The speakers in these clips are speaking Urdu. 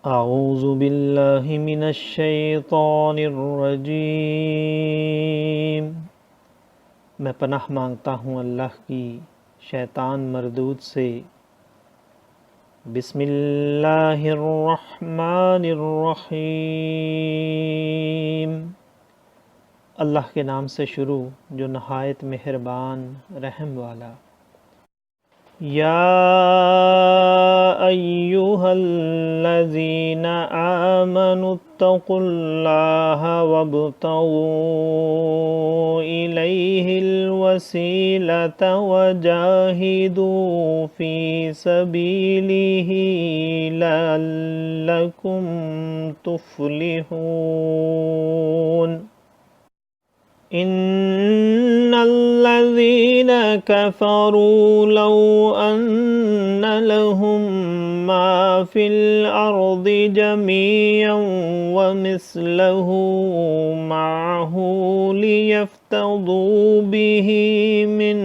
اعوذ باللہ من الشیطان الرجیم، میں پناہ مانگتا ہوں اللہ کی شیطان مردود سے۔ بسم اللہ الرحمن الرحیم، اللہ کے نام سے شروع جو نہایت مہربان رحم والا۔ یا ایہا الذین آمنوا اتقوا اللہ وابتغوا الیہ الوسیلۃ وجاہدوا فی سبیلہ لعلکم تفلحون۔ ان الذين كفروا لو ان لهم ما في الارض جميعا ومثله معه ليفتدوا به من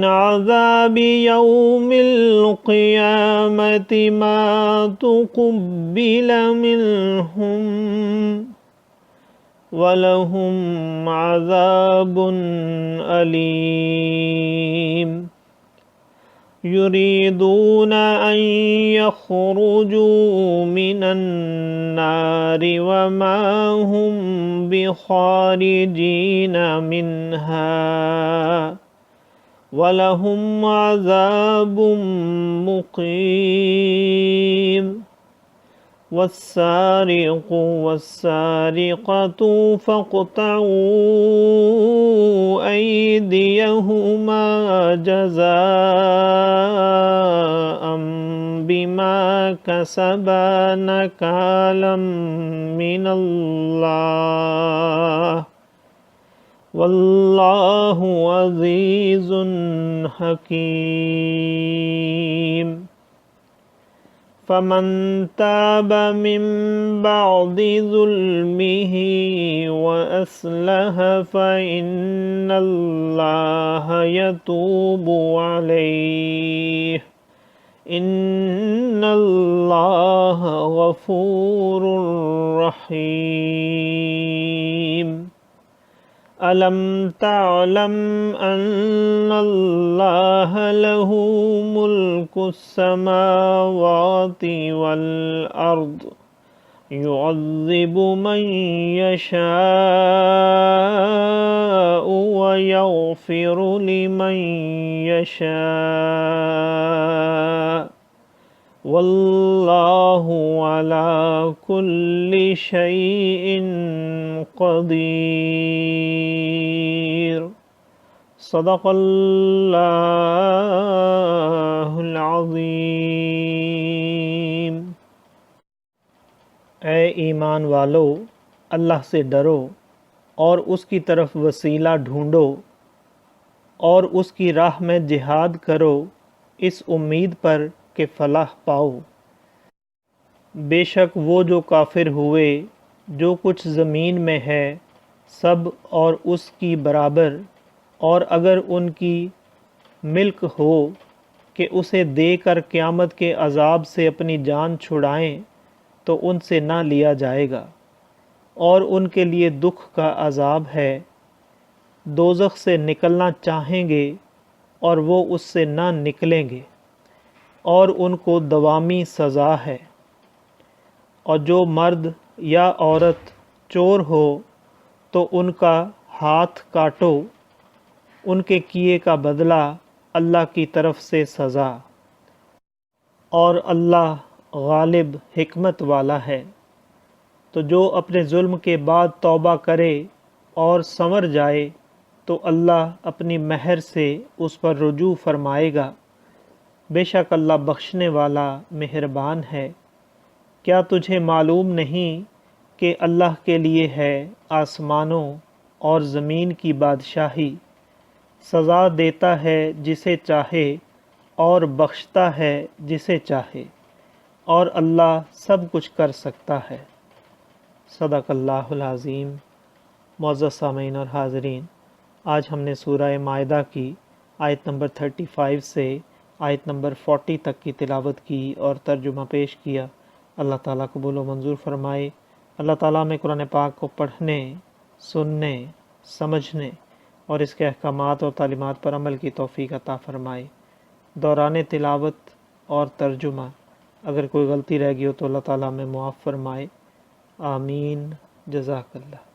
عذاب يوم القيامة ما تقبل منهم ولهم عذاب أليم۔ يريدون أن يخرجوا من النار وما هم بخارجين منها وَلَهُمْ عَذَابٌ مُقِيمٌ۔ وَالسَّارِقُ وَالسَّارِقَةُ فَاقْطَعُوا أَيْدِيَهُمَا جَزَاءً بِمَا كَسَبَا نَكَالًا مِّنَ اللَّهِ واللہ عزیز حکیم۔ فمن تاب من بعد ظلمه وأصلح فإن اللہ يتوب علیہ ان اللہ غفور رحیم۔ ألم تعلم أن الله له ملك السماوات والأرض يعذب من يشاء ويغفر لمن يشاء واللہ علی کل شیء قدیر۔ صدق اللہ العظیم۔ اے ایمان والو، اللہ سے ڈرو اور اس کی طرف وسیلہ ڈھونڈو اور اس کی راہ میں جہاد کرو اس امید پر کہ فلاح پاؤ۔ بے شک وہ جو کافر ہوئے جو کچھ زمین میں ہے سب اور اس کی برابر، اور اگر ان کی ملک ہو کہ اسے دے کر قیامت کے عذاب سے اپنی جان چھڑائیں تو ان سے نہ لیا جائے گا، اور ان کے لیے دکھ کا عذاب ہے۔ دوزخ سے نکلنا چاہیں گے اور وہ اس سے نہ نکلیں گے، اور ان کو دوامی سزا ہے۔ اور جو مرد یا عورت چور ہو تو ان کا ہاتھ کاٹو، ان کے کیے کا بدلہ اللہ کی طرف سے سزا، اور اللہ غالب حکمت والا ہے۔ تو جو اپنے ظلم کے بعد توبہ کرے اور سنور جائے تو اللہ اپنی مہر سے اس پر رجوع فرمائے گا، بے شک اللہ بخشنے والا مہربان ہے۔ کیا تجھے معلوم نہیں کہ اللہ کے لیے ہے آسمانوں اور زمین کی بادشاہی، سزا دیتا ہے جسے چاہے اور بخشتا ہے جسے چاہے، اور اللہ سب کچھ کر سکتا ہے۔ صدق اللہ العظیم۔ معزز سامعین اور حاضرین، آج ہم نے سورہ مائدہ کی آیت نمبر 35 سے آیت نمبر 40 تک کی تلاوت کی اور ترجمہ پیش کیا۔ اللہ تعالیٰ قبول و منظور فرمائے۔ اللہ تعالیٰ میں قرآن پاک کو پڑھنے، سننے، سمجھنے اور اس کے احکامات اور تعلیمات پر عمل کی توفیق عطا فرمائے۔ دوران تلاوت اور ترجمہ اگر کوئی غلطی رہ گئی ہو تو اللہ تعالیٰ میں معاف فرمائے۔ آمین۔ جزاک اللہ۔